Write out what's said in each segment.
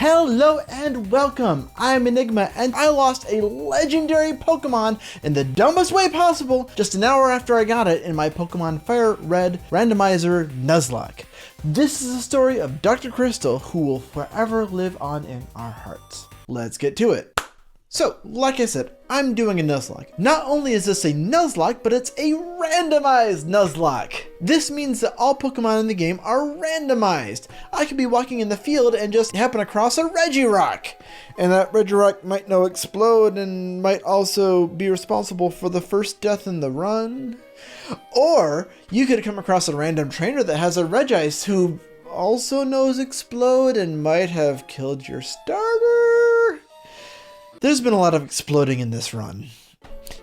Hello and welcome, I'm Enigma and I lost a legendary Pokemon in the dumbest way possible just an hour after I got it in my Pokemon FireRed Randomizer Nuzlocke. This is a story of Dr. Crystal who will forever live on in our hearts. Let's get to it. So, like I said, I'm doing a Nuzlocke. Not only is this a Nuzlocke, but it's a randomized Nuzlocke. This means that all Pokemon in the game are randomized. I could be walking in the field and just happen across a Regirock. And that Regirock might now explode and might also be responsible for the first death in the run. Or you could come across a random trainer that has a Regice who also knows explode and might have killed your starter. There's been a lot of exploding in this run.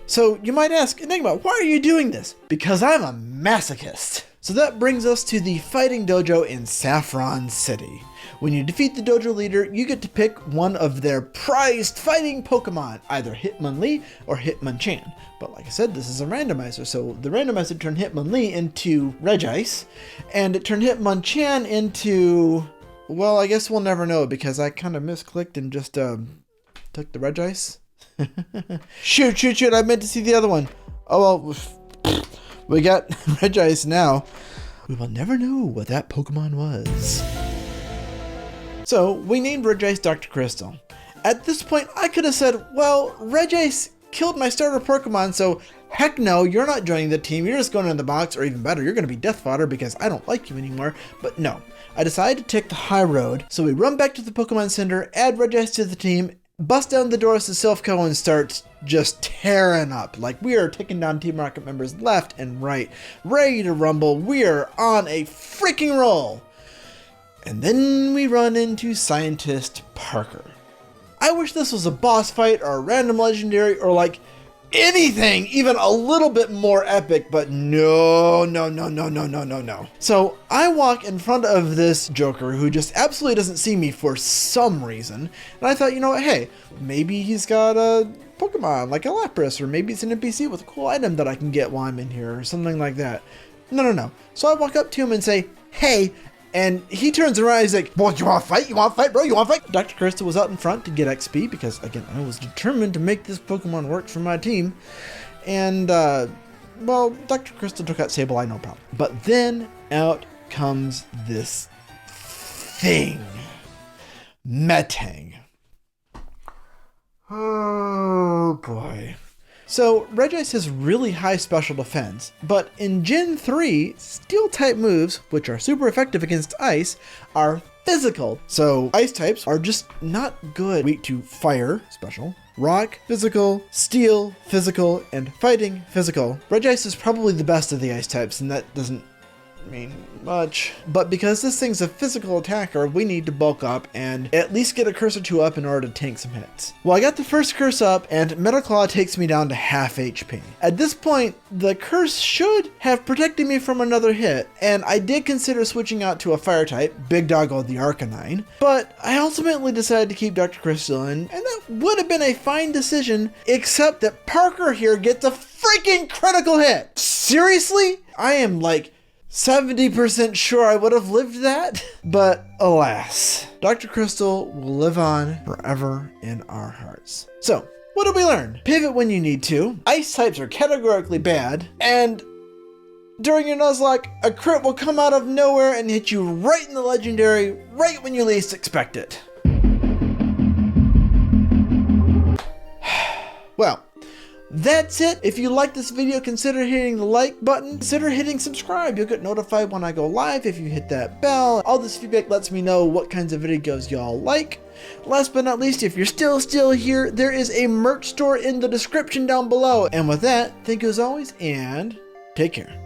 So you might ask, Enigma, why are you doing this? Because I'm a masochist. So that brings us to the fighting dojo in Saffron City. When you defeat the dojo leader, you get to pick one of their prized fighting Pokemon, either Hitmonlee or Hitmonchan. But like I said, this is a randomizer, so the randomizer turned Hitmonlee into Regice, and it turned Hitmonchan into, well, I guess we'll never know because I kind of misclicked and just took the Regice. Shoot, I meant to see the other one. Oh well, we got Regice now. We will never know what that Pokemon was. So we named Regice Dr. Crystal. At this point I could have said, well, Regice killed my starter Pokemon, so heck no, you're not joining the team, you're just going in the box, or even better, you're going to be death fodder because I don't like you anymore. But no, I decided to take the high road, so we run back to the Pokemon Center, add Regice to the team, bust down the doors to Silphco and start just tearing up. Like, we are taking down Team Rocket members left and right, ready to rumble. We are on a freaking roll. And then we run into Scientist Parker. I wish this was a boss fight or a random legendary or like anything even a little bit more epic, but no. So I walk in front of this Joker who just absolutely doesn't see me for some reason, and I thought, you know what, hey, maybe he's got a Pokemon like a Lapras, or maybe it's an NPC with a cool item that I can get while I'm in here, or something like that. No. So I walk up to him and say, hey, and he turns around, he's like, boy, you want to fight? You want to fight, bro? You want to fight? Dr. Crystal was out in front to get XP because, again, I was determined to make this Pokemon work for my team. And, well, Dr. Crystal took out Sableye, no problem. But then out comes this thing. Metang. Oh, boy. So, Regice has really high special defense, but in Gen 3, Steel-type moves, which are super effective against Ice, are physical. So, Ice types are just not good. Weak to Fire, special, Rock, physical, Steel, physical, and Fighting, physical. Regice is probably the best of the Ice types, and that doesn't mean much. But because this thing's a physical attacker, we need to bulk up and at least get a curse or two up in order to tank some hits. Well, I got the first curse up and Metaclaw takes me down to half HP. At this point, the curse should have protected me from another hit, and I did consider switching out to a fire type, Big Doggo the Arcanine, but I ultimately decided to keep Dr. Crystal in, and that would have been a fine decision, except that Parker here gets a freaking critical hit. Seriously? I am like 70% sure I would have lived that, but alas, Dr. Crystal will live on forever in our hearts. So, what did we learn? Pivot when you need to, Ice types are categorically bad, and during your Nuzlocke, a crit will come out of nowhere and hit you right in the legendary, right when you least expect it. Well, that's it. If you like this video, consider hitting the like button. Consider hitting subscribe. You'll get notified when I go live if you hit that bell. All this feedback lets me know what kinds of videos y'all like. Last but not least, if you're still here, there is a merch store in the description down below. And with that, thank you as always, and take care.